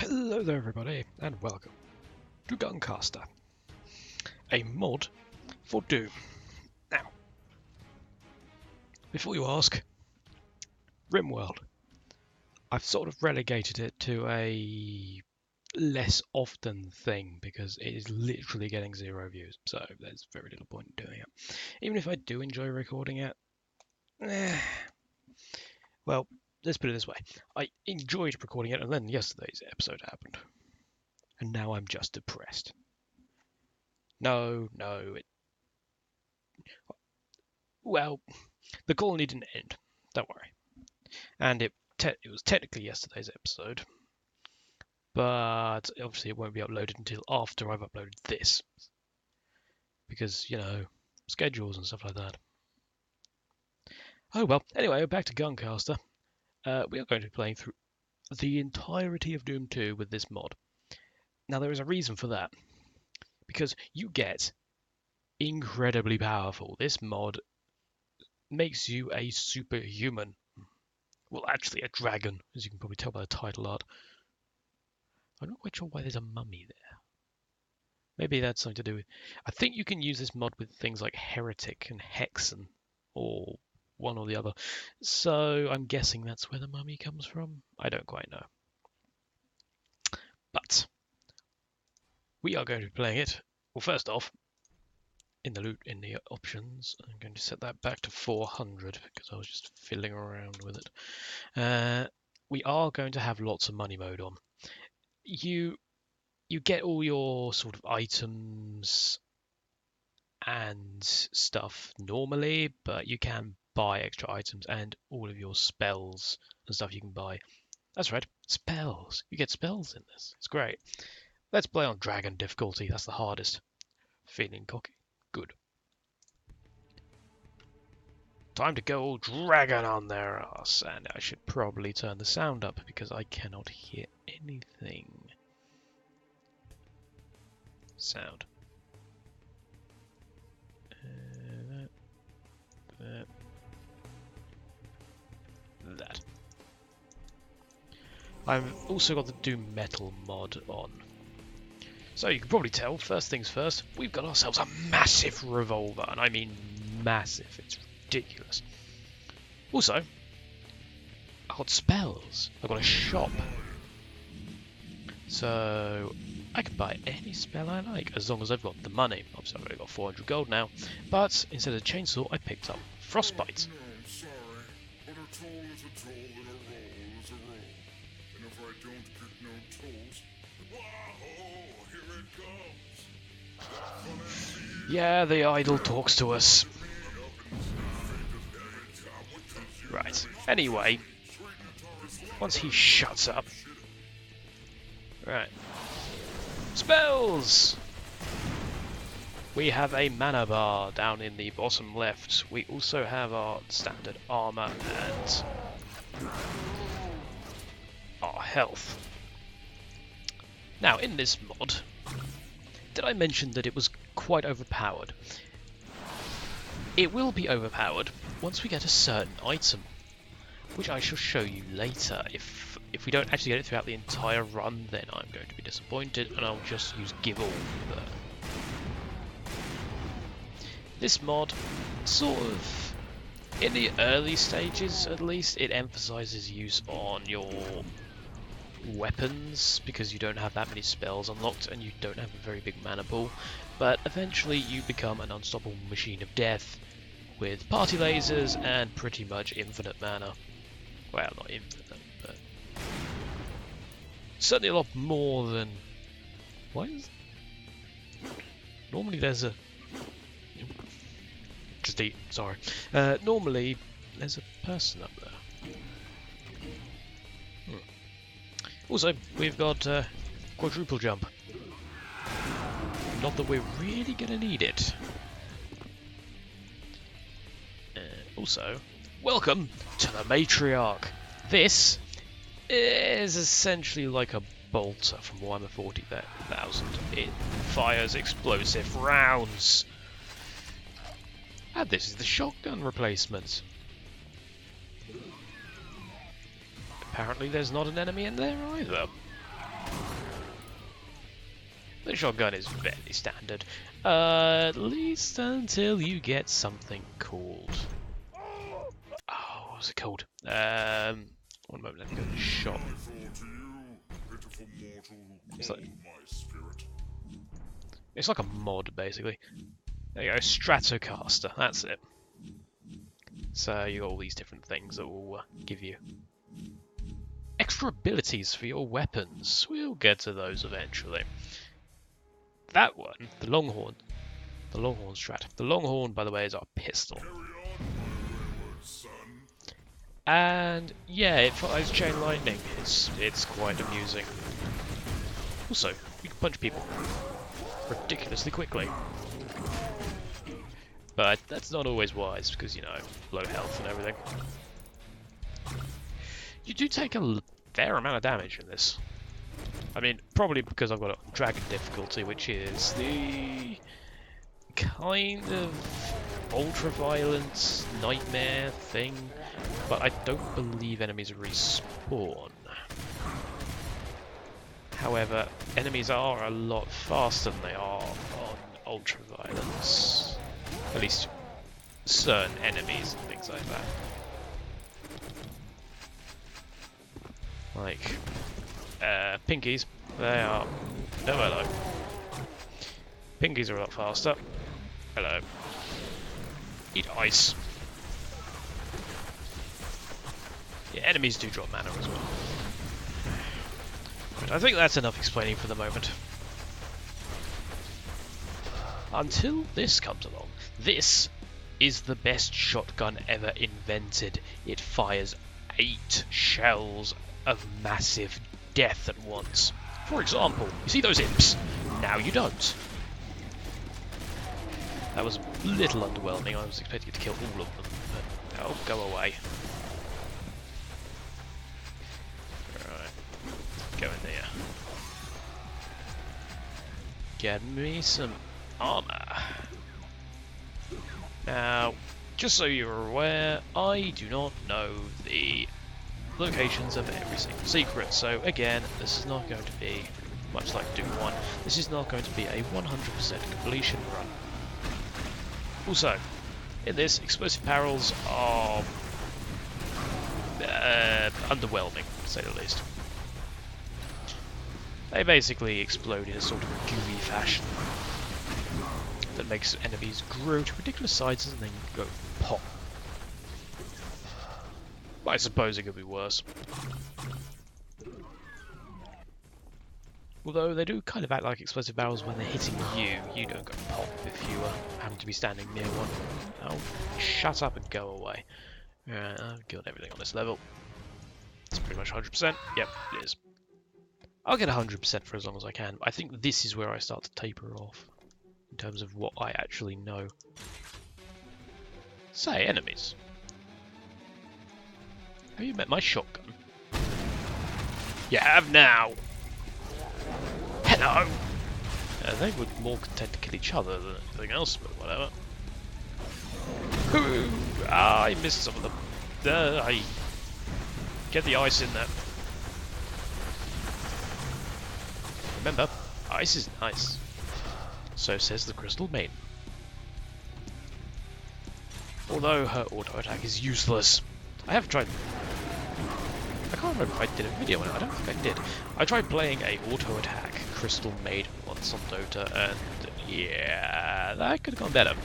Hello there everybody, and welcome to Guncaster, a mod for Doom. Now, before you ask, RimWorld, I've sort of relegated it to a less often thing because it is literally getting 0 views, so there's very little point in doing it. Even if I do enjoy recording it, well, let's put it this way, I enjoyed recording it and then yesterday's episode happened. And now I'm just depressed. Well, the colony didn't end. Don't worry. And it was technically yesterday's episode, but obviously it won't be uploaded until after I've uploaded this, because, you know, schedules and stuff like that. Oh well. Anyway, back to Guncaster. We are going to be playing through the entirety of Doom 2 with this mod. Now, there is a reason for that, because you get incredibly powerful. This mod makes you a superhuman. Well, actually, a dragon, as you can probably tell by the title art. I'm not quite sure why there's a mummy there. Maybe that's something to do with... I think you can use this mod with things like Heretic and Hexen, or one or the other. So I'm guessing that's where the mummy comes from. I don't quite know. But we are going to be playing it. Well, first off, in the options, I'm going to set that back to 400 because I was just fiddling around with it. We are going to have lots of money mode on. You get all your sort of items and stuff normally, but you can buy extra items and all of your spells and stuff you can buy. That's right, spells. You get spells in this. It's great. Let's play on Dragon difficulty. That's the hardest. Feeling cocky. Good. Time to go all dragon on their ass. And I should probably turn the sound up because I cannot hear anything. Sound. That. I've also got the Doom Metal mod on. So you can probably tell, first things first, we've got ourselves a massive revolver, and I mean massive, it's ridiculous. Also, I've got spells, I've got a shop. So I can buy any spell I like, as long as I've got the money. Obviously I've only got 400 gold now, but instead of chainsaw, I picked up frostbite. Yeah, the idol talks to us. Right. Anyway, once he shuts up. Right. Spells! We have a mana bar down in the bottom left. We also have our standard armor and our health. Now, in this mod, did I mention that it was quite overpowered? It will be overpowered once we get a certain item, which I shall show you later. If we don't actually get it throughout the entire run, then I'm going to be disappointed, and I'll just use give all. But this mod, sort of, in the early stages at least, it emphasizes use on your weapons because you don't have that many spells unlocked and you don't have a very big mana pool, but eventually you become an unstoppable machine of death with party lasers and pretty much infinite mana. Well, not infinite, but certainly a lot more than... Why is... Normally there's a... Just eat, sorry. Normally there's a person up there. Also, we've got quadruple jump. Not that we're really going to need it. Also, welcome to the Matriarch. This is essentially like a bolter from Warhammer 40,000. It fires explosive rounds. And this is the shotgun replacement. Apparently there's not an enemy in there either. The shotgun is fairly standard, at least until you get something called... Oh, what was it called? 1 moment, let me go to the shop. It's like a mod, basically. There you go, Stratocaster, that's it. So you got all these different things that will give you extra abilities for your weapons. We'll get to those eventually. That one, the Longhorn strat. The Longhorn, by the way, is our pistol. And yeah, it fires chain lightning. It's quite amusing. Also, you can punch people ridiculously quickly. But that's not always wise because, you know, low health and everything. You do take a fair amount of damage in this. I mean, probably because I've got a dragon difficulty, which is the kind of ultra-violent nightmare thing, but I don't believe enemies respawn. However, enemies are a lot faster than they are on ultra-violence. At least certain enemies and things like that. Like, pinkies, they are... Oh, hello. Pinkies are a lot faster. Hello. Eat ice. Yeah, enemies do drop mana as well. But I think that's enough explaining for the moment. Until this comes along. This is the best shotgun ever invented. It fires 8 shells of massive death at once. For example, you see those imps? Now you don't. That was a little underwhelming. I was expecting to kill all of them, but oh, go away. Alright, go in there. Get me some armor. Now, just so you're aware, I do not know the locations of every single secret, so again, this is not going to be, much like Doom 1, this is not going to be a 100% completion run. Also, in this, explosive barrels are underwhelming, to say the least. They basically explode in a sort of gooey fashion that makes enemies grow to ridiculous sizes and then go pop. I suppose it could be worse. Although they do kind of act like explosive barrels when they're hitting you. You don't go pop if you happen to be standing near one. Oh, shut up and go away. Alright, I've killed everything on this level. It's pretty much 100%. Yep, it is. I'll get 100% for as long as I can. I think this is where I start to taper off. In terms of what I actually know. Say, enemies. Have you met my shotgun? You have now! Hello! They would more tend to kill each other than anything else, but whatever. Ooh, I missed some of them. I get the ice in there. Remember, ice is nice. So says the Crystal Maiden. Although her auto attack is useless. I have tried. I can't remember if I did a video on it. I don't think I did. I tried playing a auto attack Crystal Maiden once on Dota, and yeah, that could have gone better.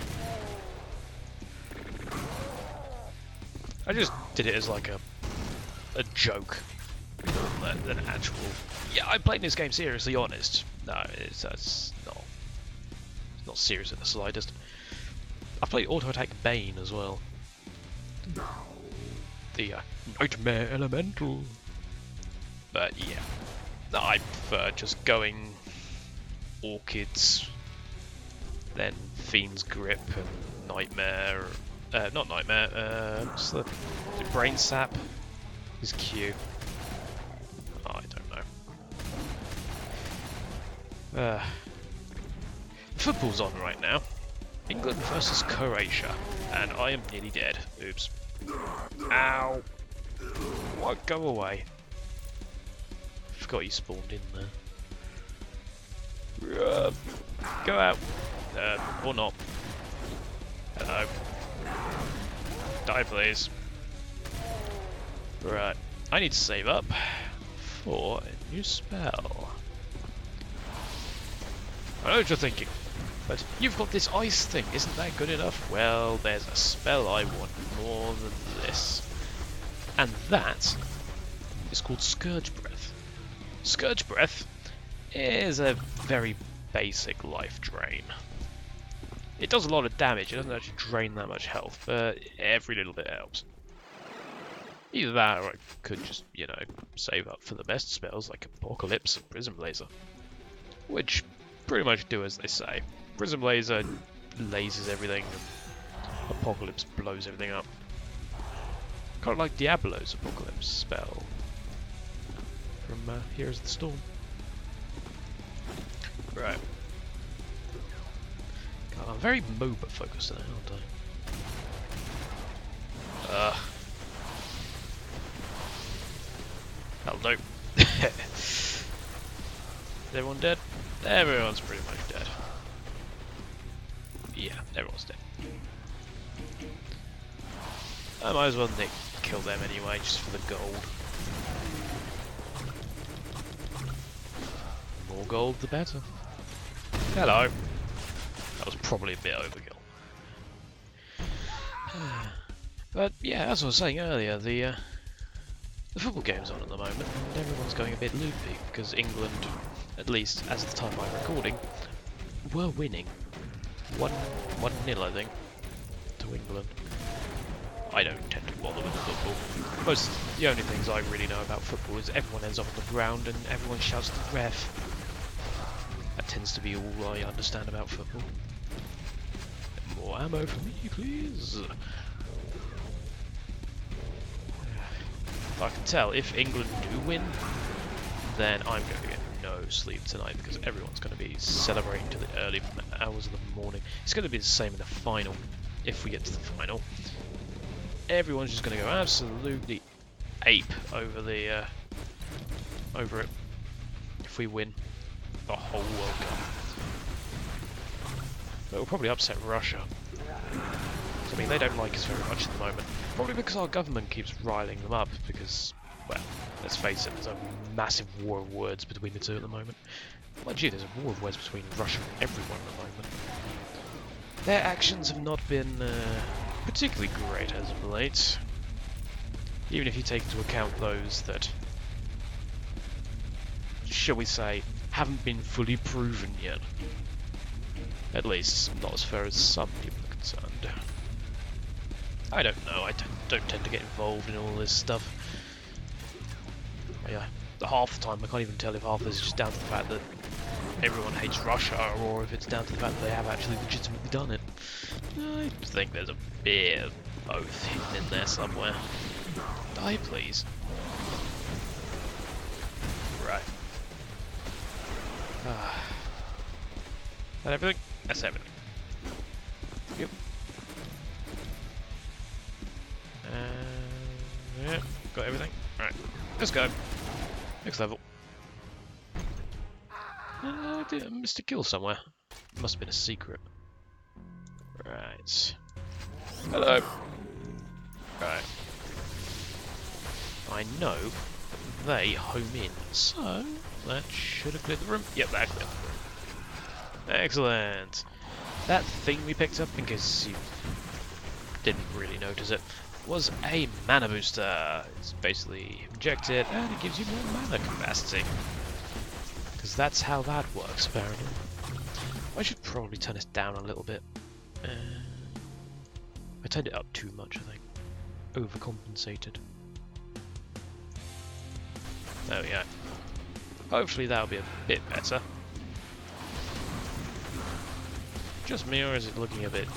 I just did it as like a joke, more than an actual. Yeah, I'm playing this game seriously. Honest. No, that's not serious in the slightest. I played auto attack Bane as well. The Nightmare Elemental. But yeah, I prefer just going Orchids, then Fiend's Grip and Nightmare. Not Nightmare. What's the Brain Sap? Is Q. Oh, I don't know. Football's on right now. England versus Croatia, and I am nearly dead. Oops. Ow! What? Go away. Forgot you spawned in there. Go out. Or not. Hello. Die, please. Right. I need to save up for a new spell. I know what you're thinking, but you've got this ice thing. Isn't that good enough? Well, there's a spell I want more than this. And that is called Scourge Breath. Scourge Breath is a very basic life drain. It does a lot of damage, it doesn't actually drain that much health, but every little bit helps. Either that, or I could just, you know, save up for the best spells like Apocalypse and Prism Laser, which pretty much do as they say. Prism Laser lasers everything, Apocalypse blows everything up. Kind of like Diablo's Apocalypse spell from Heroes of the Storm. Right. God, I'm very MOBA focused today, aren't I? That'll do. Is everyone dead? Everyone's pretty much dead. Yeah, everyone's dead. I might as well kill them anyway, just for the gold. The more gold, the better. Hello. That was probably a bit overkill. But yeah, as I was saying earlier, the football game's on at the moment, and everyone's going a bit loopy because England, at least as of the time I'm recording, were winning 1-0, I think, to England. I don't tend to bother with football. The only things I really know about football is everyone ends up on the ground and everyone shouts at the ref. That tends to be all I understand about football. More ammo for me, please. I can tell if England do win, then I'm going to get no sleep tonight because everyone's going to be celebrating to the early hours of the morning. It's going to be the same in the final, if we get to the final. Everyone's just going to go absolutely ape over the over it if we win the whole World Cup. But we'll probably upset Russia. I mean, they don't like us very much at the moment. Probably because our government keeps riling them up because, well, let's face it, there's a massive war of words between the two at the moment. Well, gee, there's a war of words between Russia and everyone at the moment. Their actions have not been particularly great as of late. Even if you take into account those that, shall we say, haven't been fully proven yet. At least, not as far as some people are concerned. I don't know, I don't tend to get involved in all this stuff. Yeah, half the time I can't even tell if half this is just down to the fact that everyone hates Russia or if it's down to the fact that they have actually legitimately done it. I think there's a bit of both hidden in there somewhere. Die, please. Right. That everything? That's everything. Yep. Yeah, got everything. Right, let's go. Next level. I missed a kill somewhere. Must have been a secret. Right. Hello. Right. I know they home in, so that should have cleared the room. Yep, that cleared the room. Excellent. That thing we picked up, in case you didn't really notice it, was a mana booster. It's basically inject it and it gives you more mana capacity. Because that's how that works, apparently. I should probably turn this down a little bit. I turned it up too much, I think. Overcompensated. There we go. Hopefully that'll be a bit better. Just me, or is it looking a bit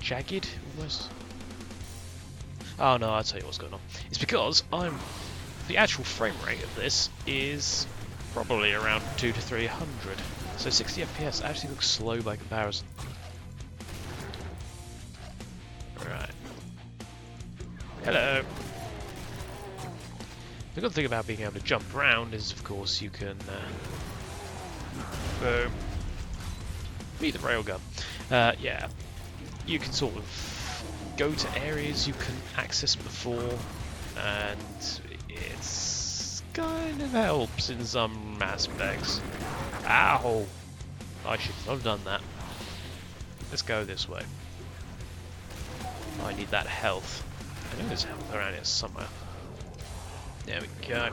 jagged, almost? Oh no, I'll tell you what's going on. It's because the actual frame rate of this is probably around 200 to 300. So 60 FPS actually looks slow by comparison. Right. Hello. The good thing about being able to jump around is, of course, you can Boom. Meet the railgun. Yeah, you can sort of go to areas you can access before, and it's kind of helps in some aspects. Ow! I should not have done that. Let's go this way. I need that health. I know there's health around here somewhere. There we go.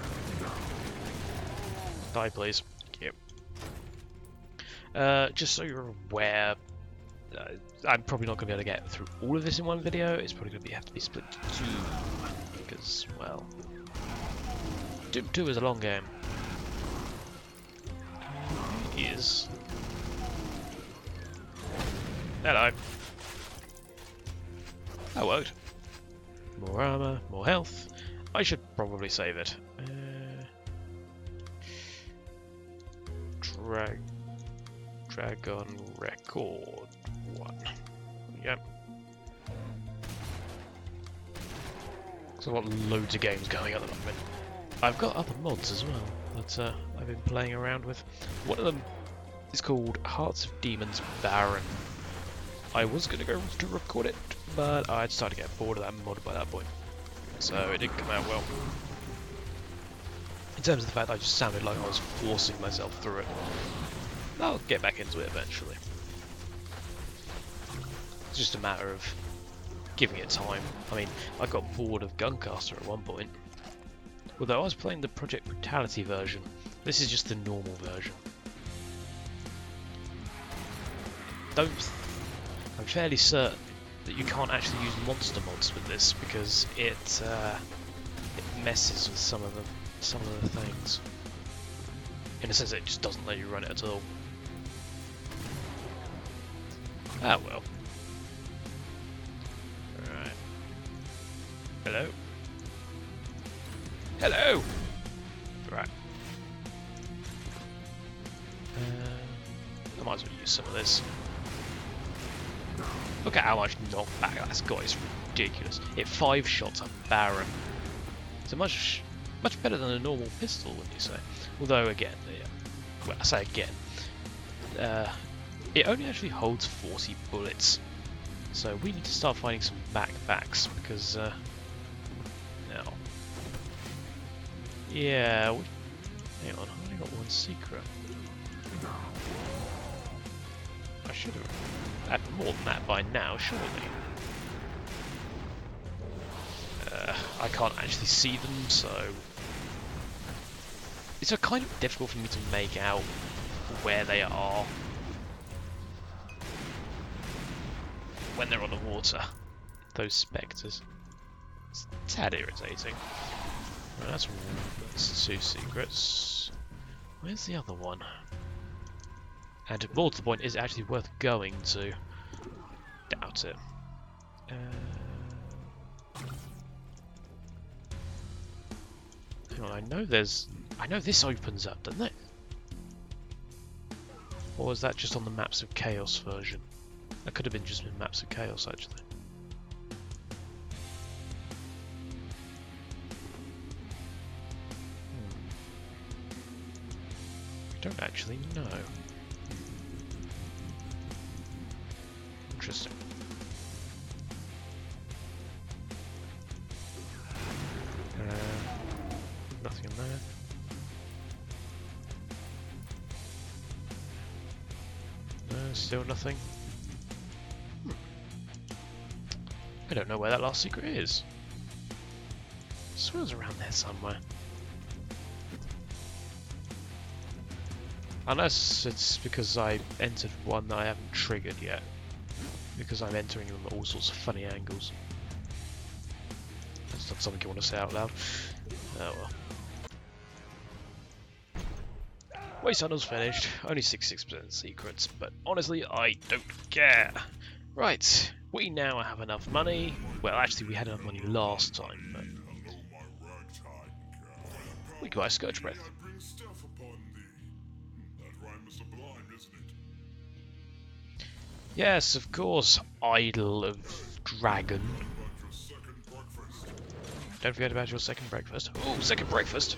Die, please. Thank you. Just so you're aware, I'm probably not going to be able to get through all of this in one video. It's probably going to have to be split to 2. Because, well, Doom 2 is a long game. Is. Hello. That worked. More armor, more health. I should probably save it. Dragon Record 1. Yep. So I've got loads of games going at the moment. I've got other mods as well that I've been playing around with. One of them is called Hearts of Demons Baron. I was going to go to record it, but I'd started to get bored of that mod by that point. So it didn't come out well. In terms of the fact that I just sounded like I was forcing myself through it. I'll get back into it eventually. It's just a matter of giving it time. I mean, I got bored of Guncaster at one point. Although I was playing the Project Brutality version. This is just the normal version. I'm fairly certain that you can't actually use monster mods with this because it messes with some of the things. In a sense, it just doesn't let you run it at all. Ah well. Alright. Hello? Hello! Right. I might as well use some of this. Look at how much knockback that's got, it's ridiculous. It 5-shots a Baron. So much better than a normal pistol, wouldn't you say? Although again, well, I say again, it only actually holds 40 bullets. So we need to start finding some backpacks because now, yeah, hang on, I've only got one secret. I should have had more than that by now, surely. I can't actually see them, so it's kind of difficult for me to make out where they are when they're on the water. Those spectres. It's a tad irritating. Well, that's 2 secrets. Where's the other one? And more to the point, is it actually worth going to? Doubt it. Hang on, I know this opens up, doesn't it? Or was that just on the Maps of Chaos version? That could have been just in Maps of Chaos, actually. I don't actually know. Interesting. Nothing in there. No, still nothing. I don't know where that last secret is. I swear it was around there somewhere. Unless it's because I entered one that I haven't triggered yet. Because I'm entering them at all sorts of funny angles. That's not something you want to say out loud. Oh well. Waste tunnel's finished. Only 66% secrets, but honestly, I don't care. Right, we now have enough money. Well, actually, we had enough money last time, but we can buy Scourge Breath. Yes, of course, Idol of Dragon. Don't forget about your second breakfast. Oh, second breakfast!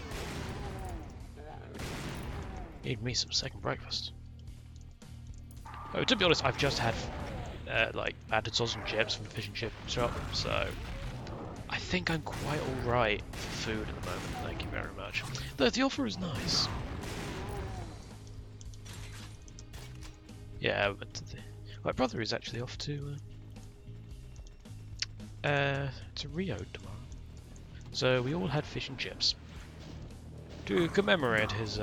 Need me some second breakfast. Oh, to be honest, I've just had like battered sausage and chips from the fish and chip shop, so I think I'm quite alright for food at the moment. Thank you very much. Though the offer is nice. Yeah, but my brother is actually off to Rio tomorrow, so we all had fish and chips to commemorate his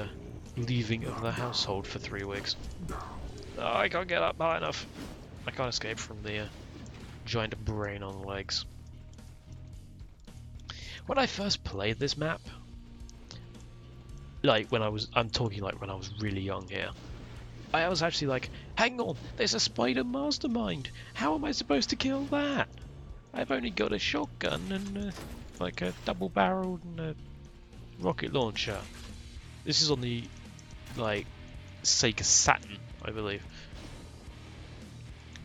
leaving of the household for 3 weeks. Oh, I can't get up high enough. I can't escape from the giant brain on legs. When I first played this map, like I'm talking like when I was really young here, I was actually like, hang on, there's a spider mastermind. How am I supposed to kill that? I've only got a shotgun and like a double-barreled and a rocket launcher. This is on the like Sega Saturn, I believe.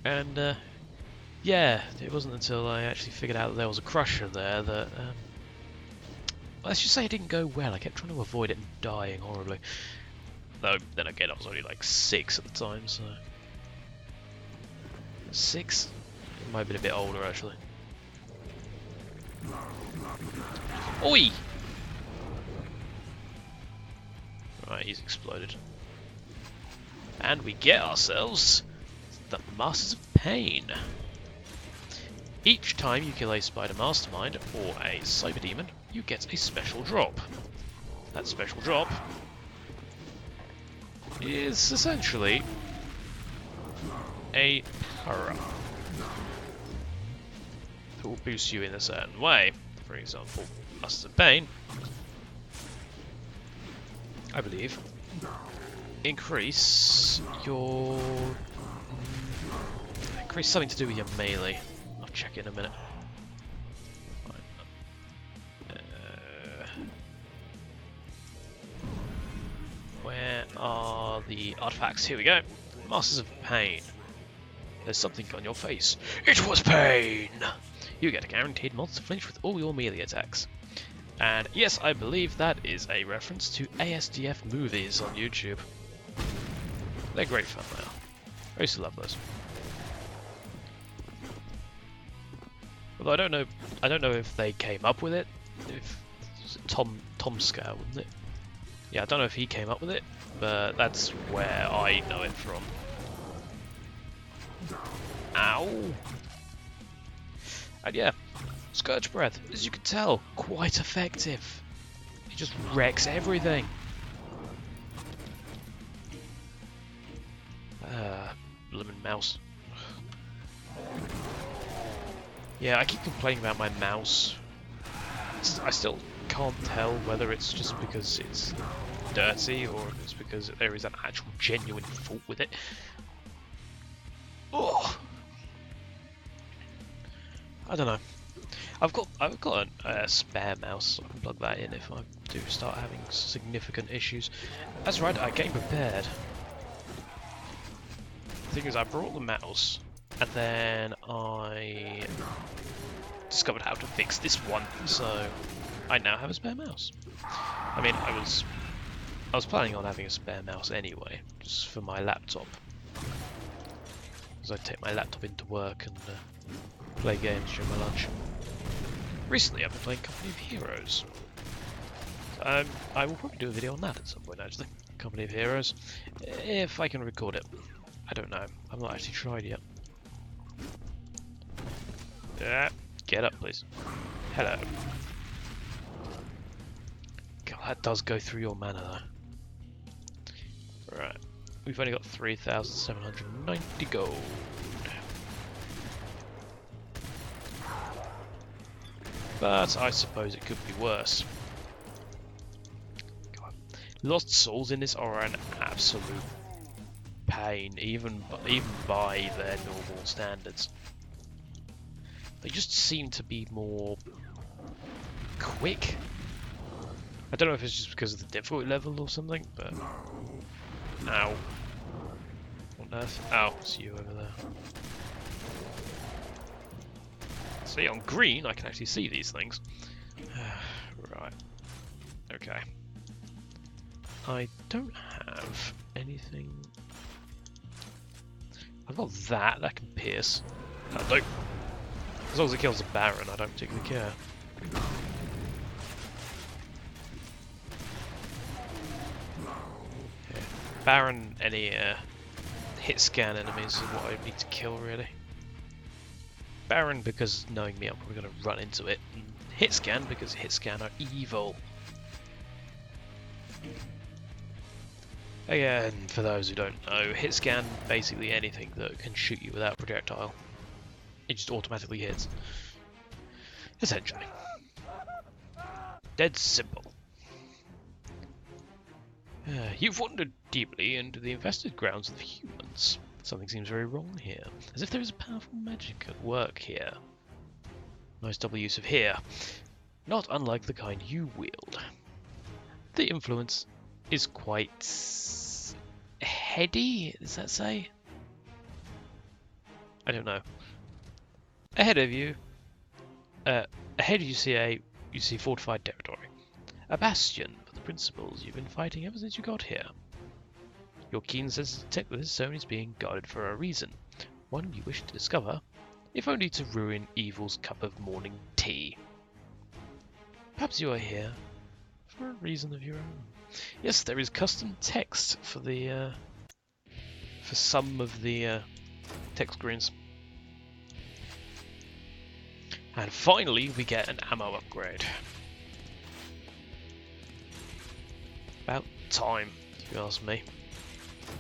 And yeah, it wasn't until I actually figured out that there was a crusher there that let's just say it didn't go well. I kept trying to avoid it and dying horribly. Though, then again, I was only like 6 at the time, so... 6? It might have been a bit older, actually. Oi! Right, he's exploded. And we get ourselves the Masters of Pain. Each time you kill a Spider Mastermind or a Cyber Demon, you get a special drop. That special drop is essentially a power-up that will boost you in a certain way. For example, Masters of Pain, I believe, increase something to do with your melee. I'll check it in a minute. Where are the artifacts? Here we go. Masters of Pain. There's something on your face. It was pain! You get a guaranteed monster flinch with all your melee attacks. And yes, I believe that is a reference to ASDF movies on YouTube. They're great fun now. I used to love those. Although I don't know if they came up with it. If was it Tom Scow, wasn't it? Yeah, I don't know if he came up with it, but that's where I know it from. Ow! And yeah, Scourge Breath, as you can tell, quite effective. It just wrecks everything. Bloomin' mouse. Yeah, I keep complaining about my mouse. I still can't tell whether it's just because it's dirty or if it's because there is an actual genuine fault with it. Oh, I don't know. I've got a spare mouse, so I can plug that in if I do start having significant issues. That's right, I came prepared. The thing is, I brought the mouse, and then I discovered how to fix this one, so I now have a spare mouse. I mean, I was planning on having a spare mouse anyway, just for my laptop, because I take my laptop into work and play games during my lunch. Recently, I've been playing Company of Heroes. I will probably do a video on that at some point, actually. Company of Heroes, if I can record it. I don't know. I've not actually tried yet. Get up, please. Hello. God, that does go through your mana, though. Right. We've only got 3,790 gold. But I suppose it could be worse. God. Lost souls in this are an absolute pain, even by their normal standards. They just seem to be more quick. I don't know if it's just because of the difficulty level or something, but... Ow. What on earth? Ow, it's you over there. See, on green, I can actually see these things. Right. Okay. I don't have anything... I've got that can pierce. That'll do. As long as it kills the Baron, I don't particularly care. Yeah. Baron, any hit scan enemies is what I need to kill, really. Baron, because knowing me, I'm probably going to run into it. And hit scan, because hit scan are evil. Again, for those who don't know, hit scan basically anything that can shoot you without projectile. It just automatically hits. Essentially. Dead simple. You've wandered deeply into the infested grounds of the humans. Something seems very wrong here. As if there is a powerful magic at work here. Nice double use of here. Not unlike the kind you wield. The influence is quite heady, does that say? I don't know. Ahead of you, you see fortified territory. A bastion for the principles you've been fighting ever since you got here. Your keen sense detect that this zone is being guarded for a reason. One you wish to discover, if only to ruin evil's cup of morning tea. Perhaps you are here for a reason of your own. Yes, there is custom text for the for some of the text screens. And finally, we get an ammo upgrade. About time, if you ask me.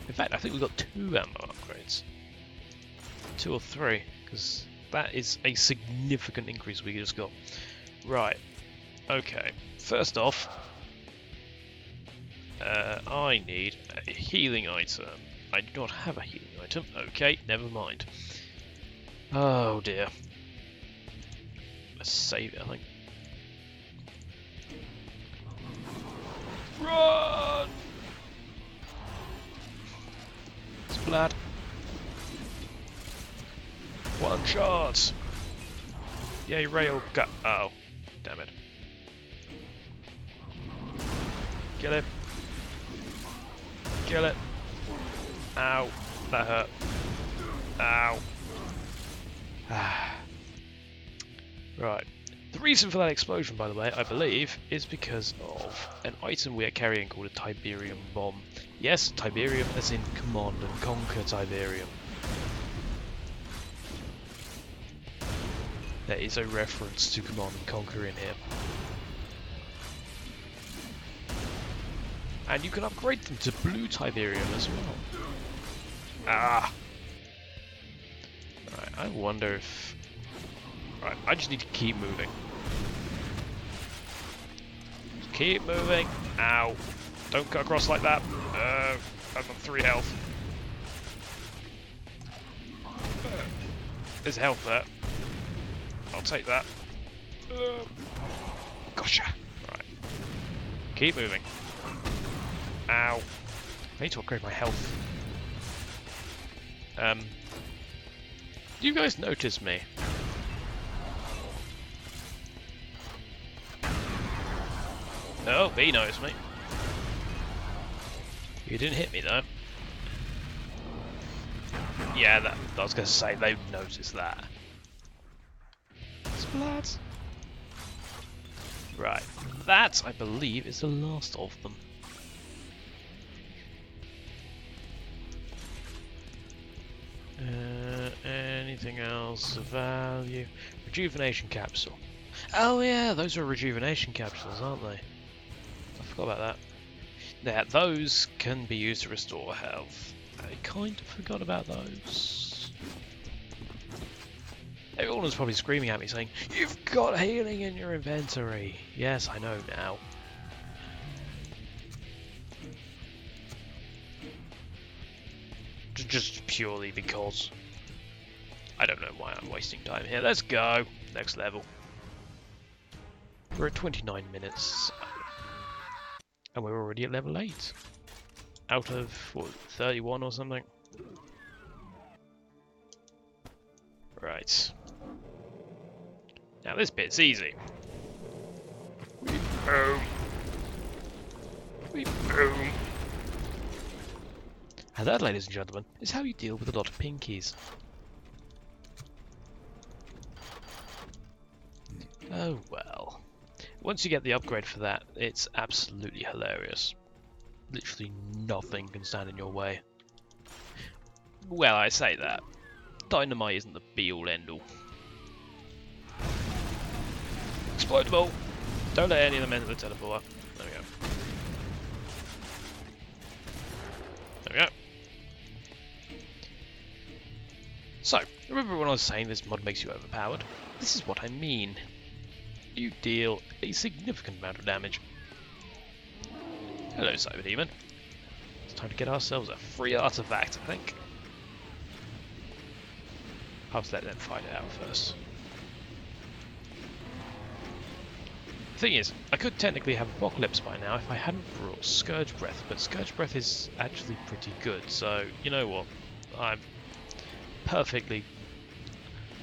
In fact, I think we've got 2 ammo upgrades. 2 or 3, because that is a significant increase we just got. Right, okay. First off, I need a healing item. I do not have a healing item. Okay, never mind. Oh dear. Let's save it, I think. Run! Splat. One shot. Yay, rail gut. Oh, damn it. Kill it. Kill it. Ow. That hurt. Ow. Right. The reason for that explosion, by the way, I believe, is because of an item we are carrying called a Tiberium Bomb. Yes, Tiberium as in Command and Conquer Tiberium. There is a reference to Command and Conquer in here. And you can upgrade them to blue Tiberium as well. Ah! Right, I wonder if... Right, I just need to keep moving. Just keep moving. Ow. Don't cut across like that. I've got 3 health. There's health there. I'll take that. Gotcha. Right. Keep moving. Ow. I need to upgrade my health. Do you guys notice me? Oh, he noticed me. You didn't hit me though. Yeah, I was going to say, they've noticed that. Splat. Right, that, I believe, is the last of them. Anything else of value? Rejuvenation capsule. Oh yeah, those are rejuvenation capsules, aren't they? I forgot about that. Yeah, those can be used to restore health. I kind of forgot about those. Everyone was probably screaming at me saying, "You've got healing in your inventory." Yes, I know now. Just purely because. I don't know why I'm wasting time here. Let's go. Next level. We're at 29 minutes. And we're already at level 8. Out of, what, 31 or something? Right. Now this bit's easy. Boom. Boom. And that, ladies and gentlemen, is how you deal with a lot of pinkies. Oh well. Once you get the upgrade for that, it's absolutely hilarious. Literally nothing can stand in your way. Well, I say that. Dynamite isn't the be-all end-all. Explode them all! Don't let any of them enter the teleporter. There we go. There we go. So, remember when I was saying this mod makes you overpowered? This is what I mean. You deal a significant amount of damage. Hello, Cyberdemon. It's time to get ourselves a free artifact, I think. I'll just let them fight it out first. The thing is, I could technically have Apocalypse by now if I hadn't brought Scourge Breath, but Scourge Breath is actually pretty good, so you know what? I'm perfectly...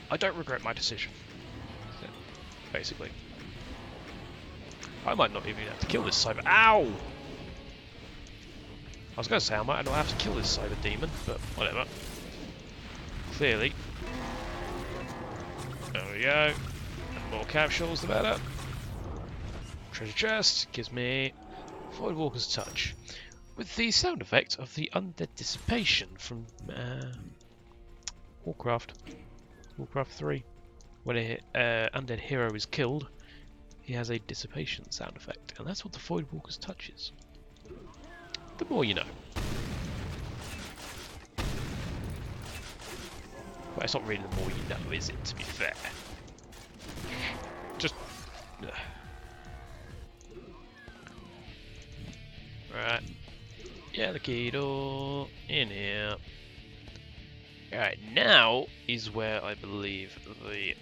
I don't regret my decision. Basically. I might not even have to kill this cyber... Ow! I was going to say I might not have to kill this cyber demon, but whatever. Clearly. There we go. And more capsules, the better. Treasure chest gives me Voidwalker's Touch. With the sound effect of the Undead Dissipation from Warcraft 3. When an undead hero is killed, he has a dissipation sound effect, and that's what the Voidwalker's Touch is. The more you know. Well, it's not really the more you know, is it, to be fair? Just... Right. Yeah, the key door in here. Alright, now is where I believe the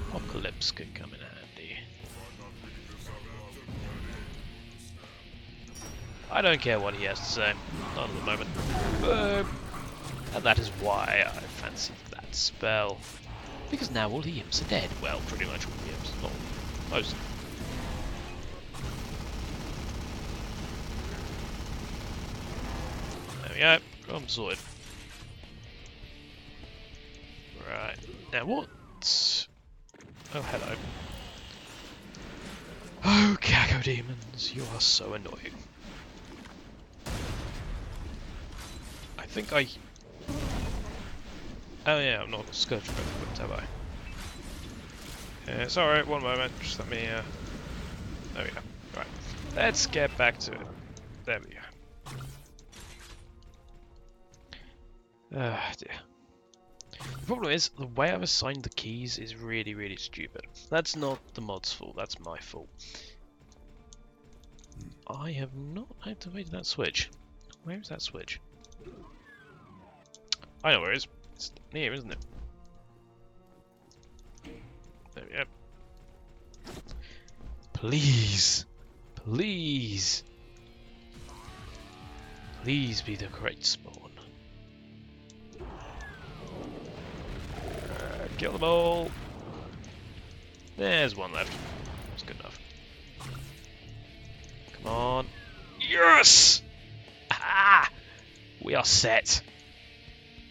Apocalypse could come in handy. I don't care what he has to say, not at the moment. And that is why I fancied that spell. Because now all the imps are dead. Well, pretty much all the imps, not most of them. There we go, problem sorted. Right, now what? Oh, hello. Oh, Cacodemons, you are so annoying. I think I... Oh yeah, I'm not Scourge Breath equipped, have I? Sorry, one moment, just let me... There we go. Right, let's get back to it. There we go. Ah, dear. The problem is, the way I've assigned the keys is really, really stupid. That's not the mod's fault, that's my fault. I have not activated that switch. Where is that switch? I know where it is. It's here, isn't it? There we go. Please! Please! Please be the correct spawn. Kill them all! There's one left. That's good enough. Come on. Yes! Ah! We are set.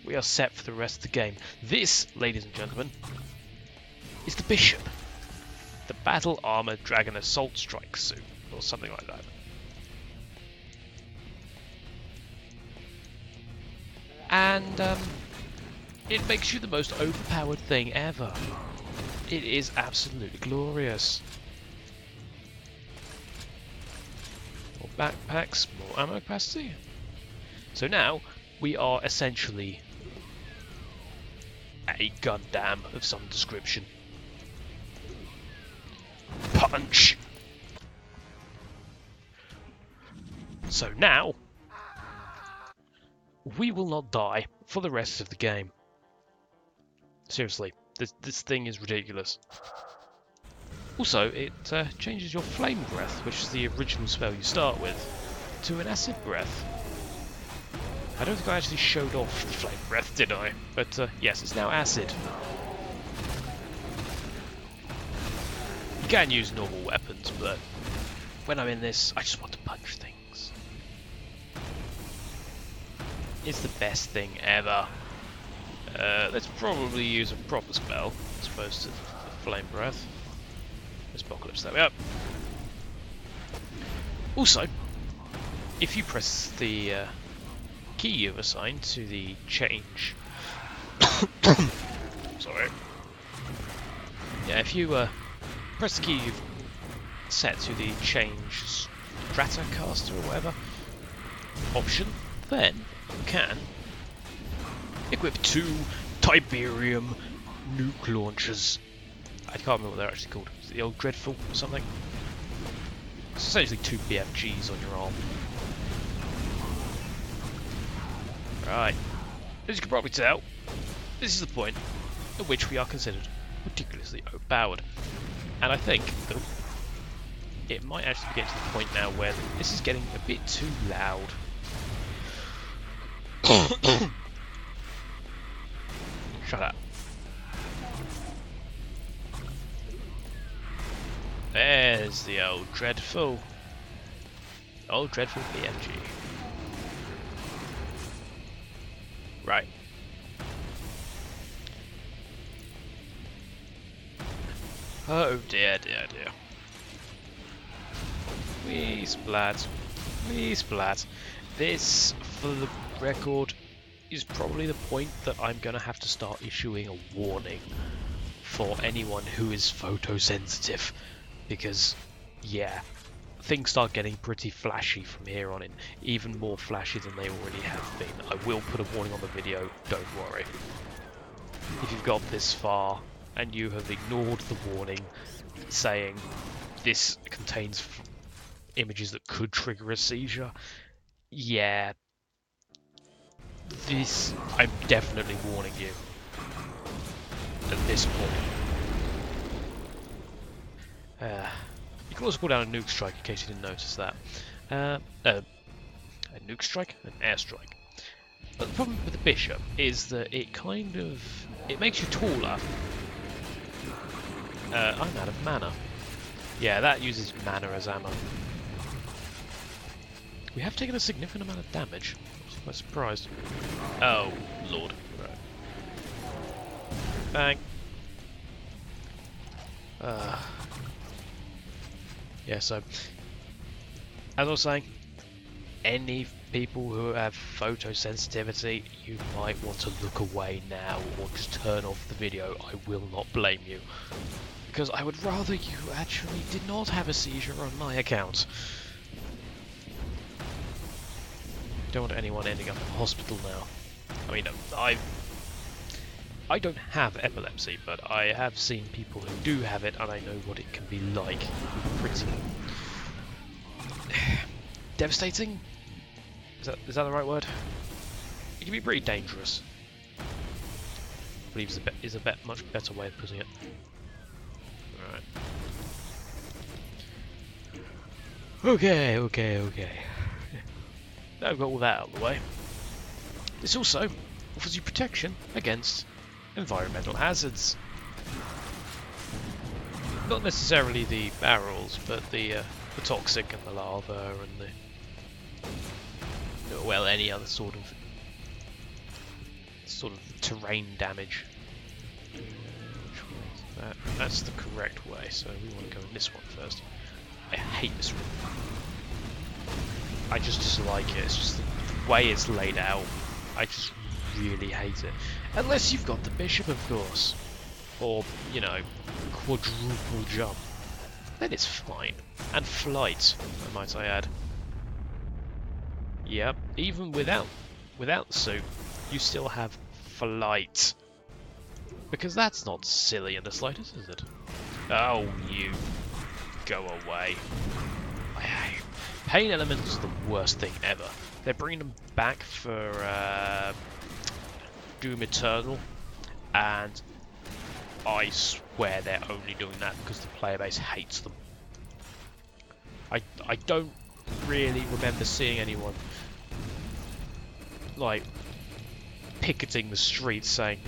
We are set for the rest of the game. This, ladies and gentlemen, is the Bishop. The Battle Armored Dragon Assault Strike Suit, or something like that. And, it makes you the most overpowered thing ever. It is absolutely glorious. More backpacks, more ammo capacity. So now, we are essentially a Gundam of some description. Punch! So now, we will not die for the rest of the game. Seriously, this thing is ridiculous. Also, it changes your Flame Breath, which is the original spell you start with, to an Acid Breath. I don't think I actually showed off the Flame Breath, did I? But yes, it's now Acid. You can use normal weapons, but when I'm in this, I just want to punch things. is the best thing ever. Let's probably use a proper spell as opposed to the Flame Breath. Apocalypse, there we are. Also, if you press the key you've assigned to the change... Sorry. Yeah, if you press the key you've set to the change Stratocaster or whatever option, then you can equip 2 Tiberium nuke launchers. I can't remember what they're actually called. Is it the old Dreadful or something? It's essentially 2 BFGs on your arm. Right. As you can probably tell, this is the point at which we are considered ridiculously overpowered. And I think that it might actually be getting to the point now where this is getting a bit too loud. Shut up. There's the old Dreadful. Old Dreadful BFG. Right. Oh dear, dear, dear. Wee splat. Wee splat. This, for the record, is probably the point that I'm going to have to start issuing a warning for anyone who is photosensitive. Because, yeah, things start getting pretty flashy from here on in. Even more flashy than they already have been. I will put a warning on the video, don't worry. If you've got this far and you have ignored the warning saying this contains images that could trigger a seizure, yeah, this, I'm definitely warning you at this point. You can also call down a nuke strike in case you didn't notice that. A nuke strike? An airstrike. But the problem with the bishop is that it kind of... it makes you taller. I'm out of mana. Yeah, that uses mana as ammo. We have taken a significant amount of damage. I was quite surprised. Oh, lord. Right. Bang. Yeah, so, as I was saying, any people who have photosensitivity, you might want to look away now or just turn off the video. I will not blame you. Because I would rather you actually did not have a seizure on my account. Don't want anyone ending up in hospital now. I mean, I don't have epilepsy, but I have seen people who do have it, and I know what it can be like. Pretty devastating? Is that the right word? It can be pretty dangerous. I believe is a much better way of putting it. Alright. Okay. Now I've got all that out of the way. This also offers you protection against environmental hazards. Not necessarily the barrels, but the toxic and the lava and the, well, any other sort of terrain damage. That's the correct way, so we want to go in this one first. I hate this one. I just dislike it. It's just the way it's laid out. I just really hate it. Unless you've got the bishop, of course. Or, you know, quadruple jump. Then it's fine. And flight, might I add. Yep, even without the suit, you still have flight. Because that's not silly in the slightest, is it? Oh, you go away. Pain Elementals are the worst thing ever. They're bringing them back for Doom Eternal, and I swear they're only doing that because the player base hates them. I don't really remember seeing anyone like picketing the streets saying,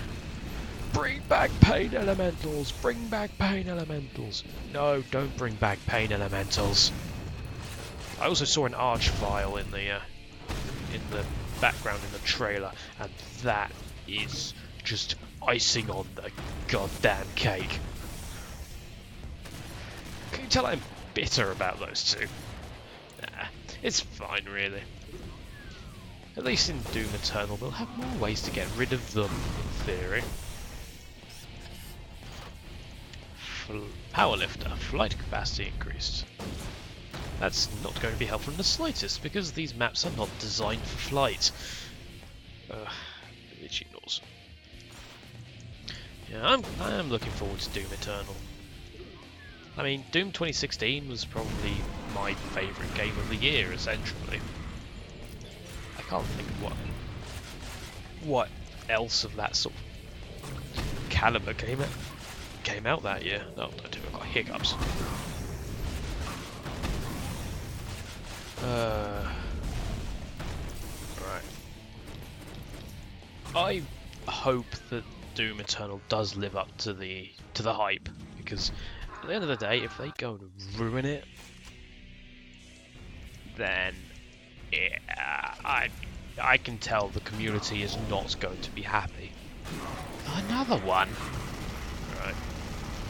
"Bring back Pain Elementals! Bring back Pain Elementals!" No, don't bring back Pain Elementals. I also saw an Archvile in the background in the trailer, and that is just icing on the goddamn cake. Can you tell I'm bitter about those two? Nah, it's fine really. At least in Doom Eternal we'll have more ways to get rid of them, in theory. Powerlifter, flight capacity increased. That's not going to be helpful in the slightest, because these maps are not designed for flight. Itchy nose. Yeah, I'm looking forward to Doom Eternal. I mean, Doom 2016 was probably my favourite game of the year, essentially. I can't think of what else of that sort of caliber came out that year. No, don't do it. I've got hiccups. Right. I hope that Doom Eternal does live up to the hype, because at the end of the day, if they go and ruin it, then yeah, I can tell the community is not going to be happy. Another one. Right.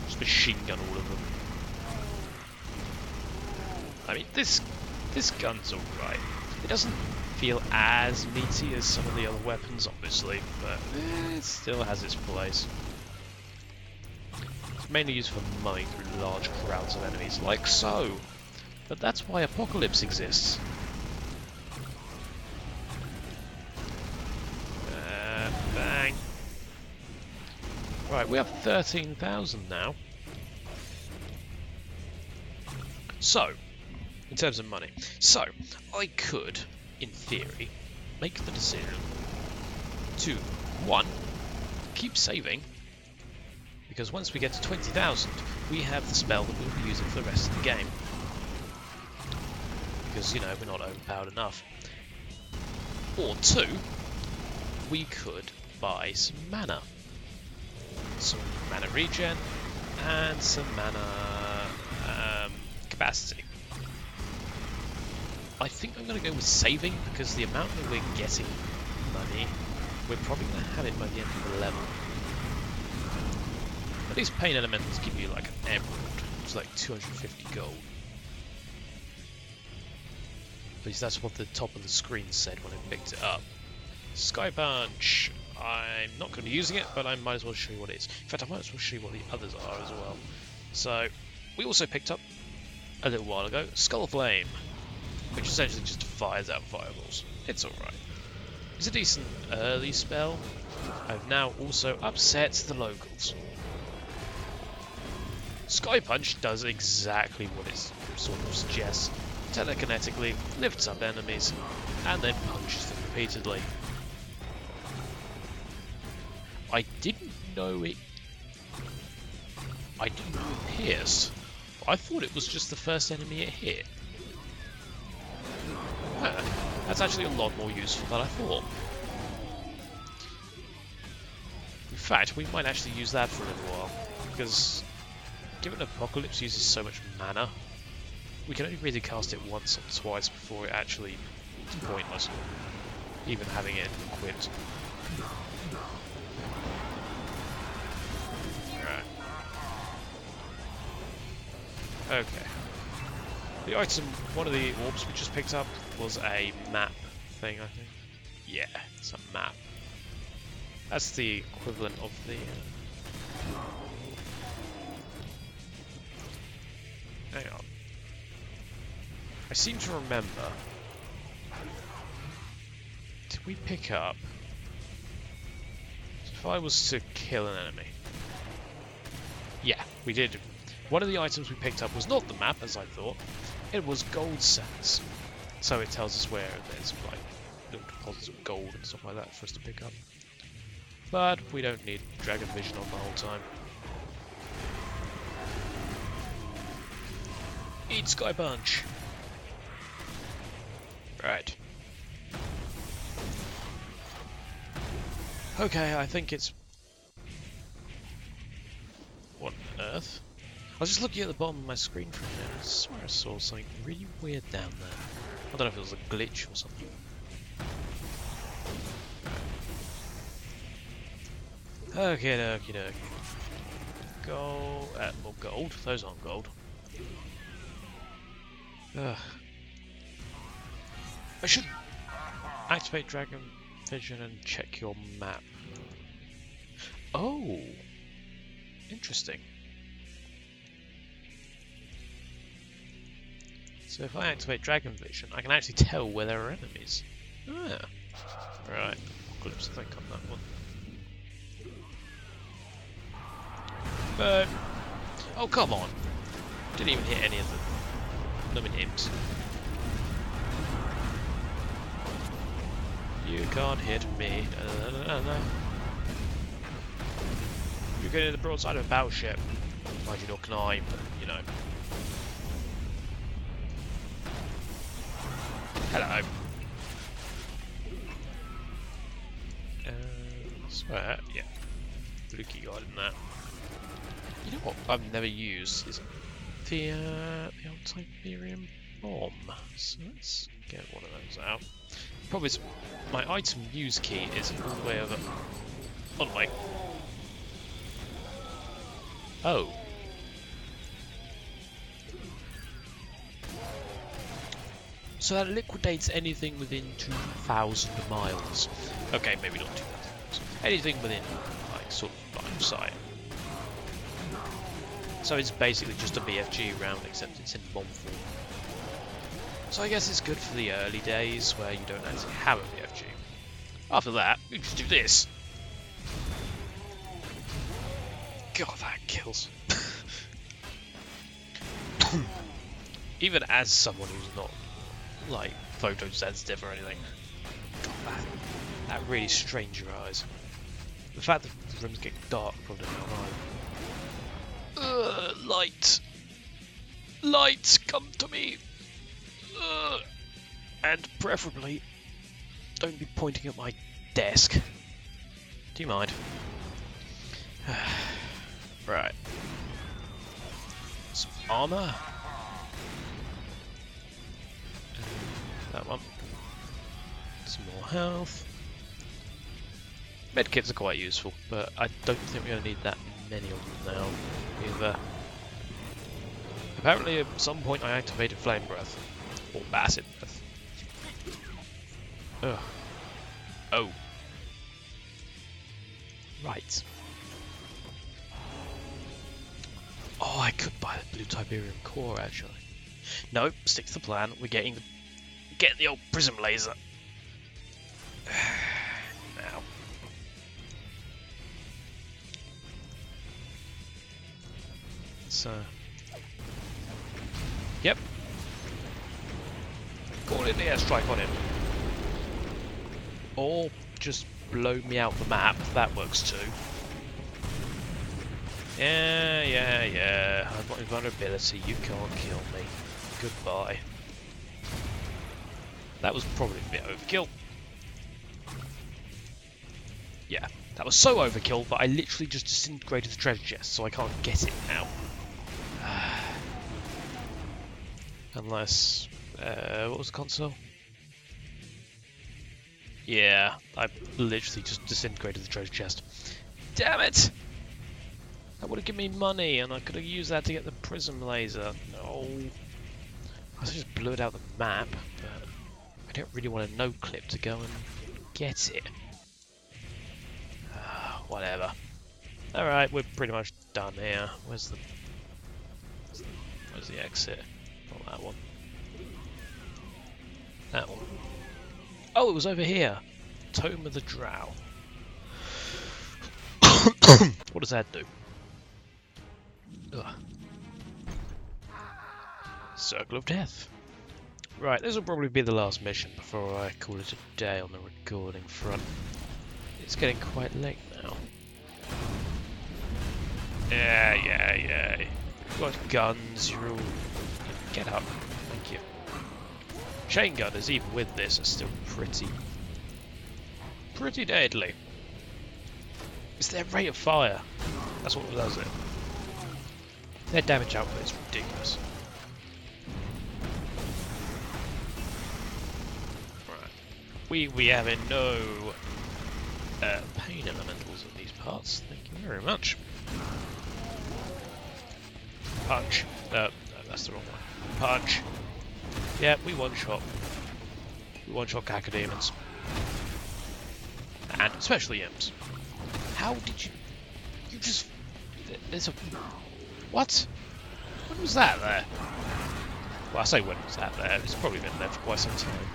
Just machine gun all of them. I mean, this gun's alright. It doesn't feel as meaty as some of the other weapons, obviously, but it still has its place. It's mainly used for mowing through large crowds of enemies, like so. But that's why Apocalypse exists. Bang. Right, we have 13,000 now. So, in terms of money. So, I could, in theory, make the decision to, 1, keep saving, because once we get to 20,000, we have the spell that we'll be using for the rest of the game. Because, you know, we're not overpowered enough. Or 2, we could buy some mana. Some mana regen, and some mana capacity. I think I'm going to go with saving, because the amount that we're getting money, we're probably going to have it by the end of the level. But these pain elementals give you like an emerald, it's like 250 gold. At least that's what the top of the screen said when I picked it up. Sky Punch! I'm not going to be using it, but I might as well show you what it is. In fact, I might as well show you what the others are as well. So, we also picked up, a little while ago, Skull Flame, which essentially just fires out fireballs. It's alright. It's a decent early spell. I've now also upset the locals. Sky Punch does exactly what it sort of suggests. Telekinetically, lifts up enemies, and then punches them repeatedly. I didn't know it pierced. I thought it was just the first enemy it hit. That's actually a lot more useful than I thought. In fact, we might actually use that for a little while, because given Apocalypse uses so much mana, we can only really cast it once or twice before it actually is pointless, even having it equipped. Right. Okay. The item, one of the orbs we just picked up was a map thing, I think. Yeah, it's a map. That's the equivalent of the... Hang on. I seem to remember... Did we pick up... If I was to kill an enemy... Yeah, we did. One of the items we picked up was not the map, as I thought. It was gold sands. So it tells us where there's like little deposits of gold and stuff like that for us to pick up. But we don't need Dragon Vision on the whole time. Eat Sky Punch! Right. Okay, I think it's... What on earth? I was just looking at the bottom of my screen for a minute. I swear I saw something really weird down there. I don't know if it was a glitch or something. Okay, okie dokie. Gold. Well, gold. Those aren't gold. Ugh. I should activate Dragon Vision and check your map. Oh, interesting. So if I activate Dragon Vision, I can actually tell where there are enemies. Ah, right. Apocalypse, I think, on that one. But oh, come on! Didn't even hit any of the blooming imps. You can't hit me. You're getting the broadside of a battleship. Mind you, nor can I, but you know. Hello. I swear, yeah. Blue key guard in that. You know what I've never used is the old Tiberium Bomb. So let's get one of those out. Problem is, my item use key is all the way over. On the way. Oh. So that liquidates anything within 2,000 miles. Okay, maybe not 2,000 miles. Anything within, like, sort of line of sight. So it's basically just a BFG round, except it's in bomb form. So I guess it's good for the early days where you don't actually have a BFG. After that, you just do this. God, that kills. Even as someone who's not, like, photosensitive or anything. God, that really strains your eyes. The fact that the rooms get dark probably not either. Light! Light, come to me! And preferably, don't be pointing at my desk. Do you mind? Right. Some armor. That one. Some more health. Medkits are quite useful, but I don't think we're going to need that many of them now either. Apparently at some point I activated Flame Breath. Or Acid Breath. Ugh. Oh. Right. Oh, I could buy the blue Tiberium core actually. No, stick to the plan. We're getting the old prism laser. Now. So. Yep. Call in the airstrike on him. Or just blow me out the map. That works too. Yeah. I've got invulnerability. You can't kill me. Goodbye. That was probably a bit overkill. Yeah, that was so overkill that I literally just disintegrated the treasure chest, so I can't get it now. Unless... what was the console? Yeah, I literally just disintegrated the treasure chest. Damn it! That would have given me money, and I could have used that to get the prism laser. No. I just blew it out the map, but I don't really want a no-clip to go and get it. Whatever. Alright, we're pretty much done here. Where's the exit? Not that one. That one. Oh, it was over here. Tome of the Drow. What does that do? Ugh. Circle of Death. Right, this will probably be the last mission before I call it a day on the recording front. It's getting quite late now. Yeah. You've got guns, you're all... Get up. Thank you. Chain gunners, even with this, are still pretty deadly. It's their rate of fire. That's what does it. Their damage output is ridiculous. Right. We having no pain elementals in these parts. Thank you very much. Punch. No, that's the wrong one. Punch. Yeah, we one-shot. We one-shot cacodemons. And especially imps. How did you... You just... There's a... What? When was that there? Well, I say when was that there? It's probably been there for quite some time.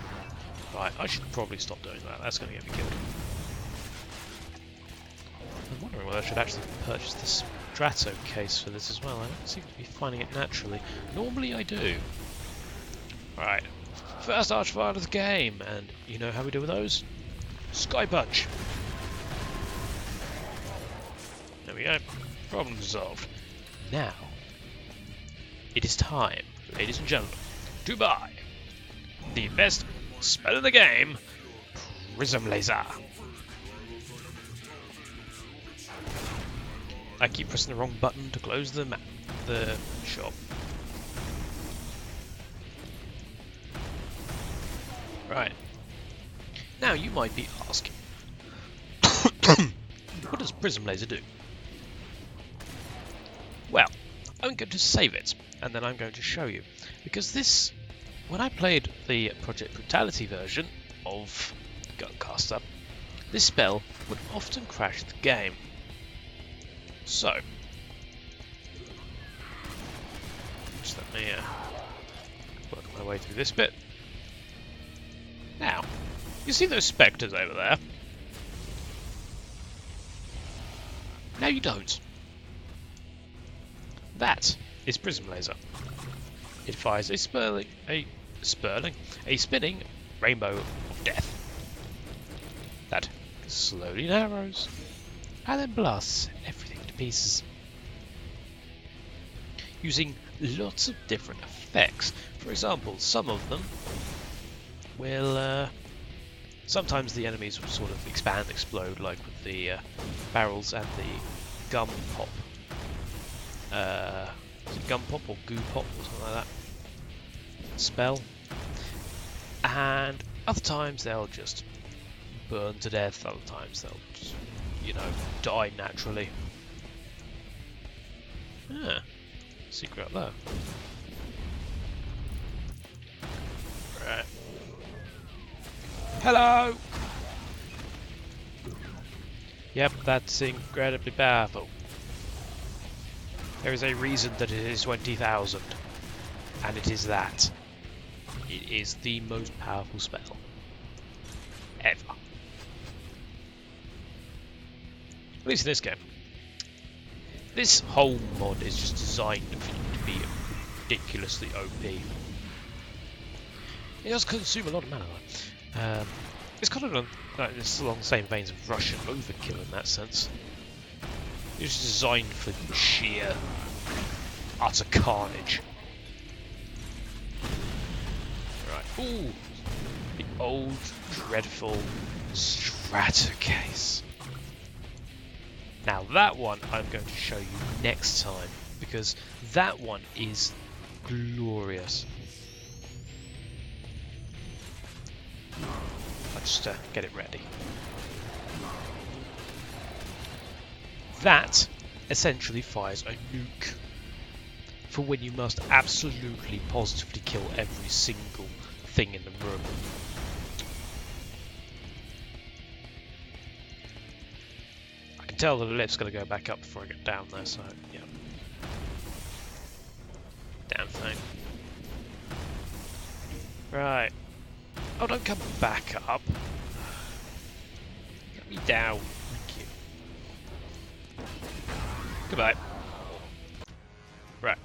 Right, I should probably stop doing that. That's going to get me killed. I'm wondering whether I should actually purchase the Strato case for this as well. I don't seem to be finding it naturally. Normally I do. Right. First archfire of the game, and you know how we do with those? Sky Punch. There we go. Problem solved. Now, it is time, ladies and gentlemen, to buy the best spell in the game, Prism Laser. I keep pressing the wrong button to close the shop. Right. Now you might be asking, what does Prism Laser do? Well, I'm going to save it, and then I'm going to show you. Because this, when I played the Project Brutality version of Guncaster, this spell would often crash the game. So, just let me work my way through this bit. Now, you see those spectres over there? Now you don't. That is Prism Laser. It fires a spinning rainbow of death that slowly narrows and then blasts everything to pieces. Using lots of different effects. For example, some of them will sometimes the enemies will sort of expand, explode, like with the barrels and the gum pop. Is it gum pop or goo pop or something like that? Spell. And other times they'll just burn to death, other times they'll just, you know, die naturally. Ah, secret up there. Right. Hello! Yep, that's incredibly powerful. There is a reason that it is 20,000, and it is that. It is the most powerful spell ever. At least in this game. This whole mod is just designed for you to be ridiculously OP. It does consume a lot of mana though. It's kind of it's along the same veins of Russian overkill in that sense. It's designed for sheer, utter carnage. Right, ooh, the old, dreadful Strata case. Now that one I'm going to show you next time, because that one is glorious. I'll just get it ready. That essentially fires a nuke for when you must absolutely positively kill every single thing in the room. I can tell that the lift's going to go back up before I get down there, so yeah. Damn thing. Right. Oh, don't come back up. Get me down. Thank you. Goodbye. Right.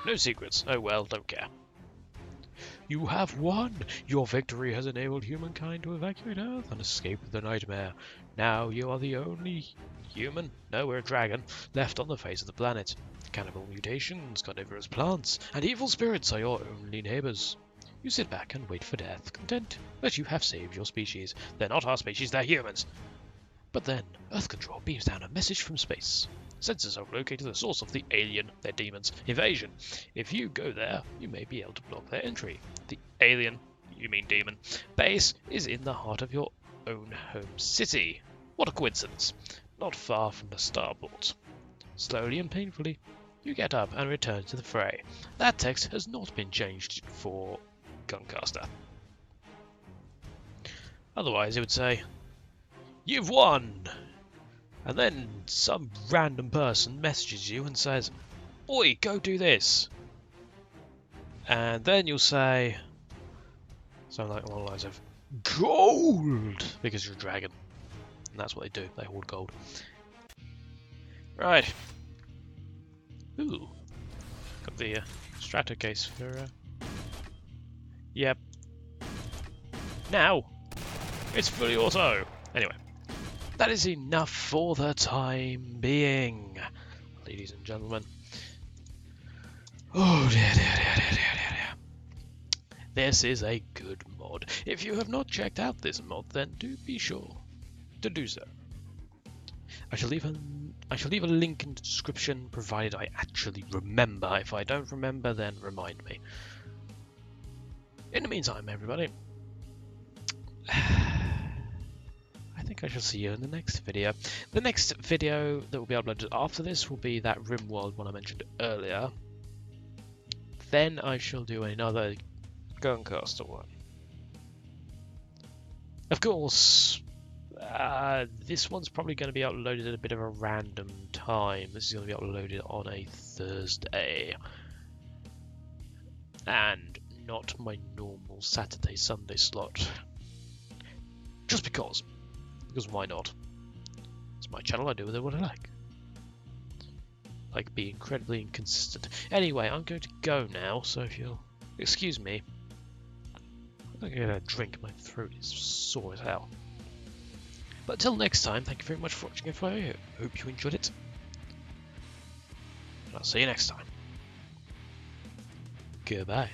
No secrets. Oh well, don't care. You have won! Your victory has enabled humankind to evacuate Earth and escape the nightmare. Now you are the only human, no, we're a dragon, left on the face of the planet. Cannibal mutations, carnivorous plants, and evil spirits are your only neighbours. You sit back and wait for death, content that you have saved your species. They're not our species, they're humans. But then, Earth Control beams down a message from space. Sensors have located the source of the alien, their demons, invasion. If you go there, you may be able to block their entry. The alien, you mean demon, base is in the heart of your own home city. What a coincidence. Not far from the starport. Slowly and painfully, you get up and return to the fray. That text has not been changed for Guncaster. Otherwise it would say, "You've won!" And then some random person messages you and says, "Oi, go do this." And then you'll say something like along the lines of, "Gold!" Because you're a dragon. And that's what they do, they hoard gold. Right. Ooh. Got the strata case for... Yep. Now! It's fully auto! Anyway. That is enough for the time being, ladies and gentlemen. Oh dear, dear, dear, dear, dear, dear. This is a good mod. If you have not checked out this mod, then do be sure to do so. I shall leave a link in the description, provided I actually remember. If I don't remember, then remind me. In the meantime, everybody, I think I shall see you in the next video. The next video that will be uploaded after this will be that RimWorld one I mentioned earlier. Then I shall do another Guncaster one. Of course, this one's probably going to be uploaded at a bit of a random time. This is going to be uploaded on a Thursday. And not my normal Saturday-Sunday slot. Just because. Because why not? It's my channel, I do with it what I like. Like, be incredibly inconsistent. Anyway, I'm going to go now, so if you'll excuse me, I'm going to get a drink, my throat is sore as hell. But until next time, thank you very much for watching, I hope you enjoyed it. And I'll see you next time. Goodbye.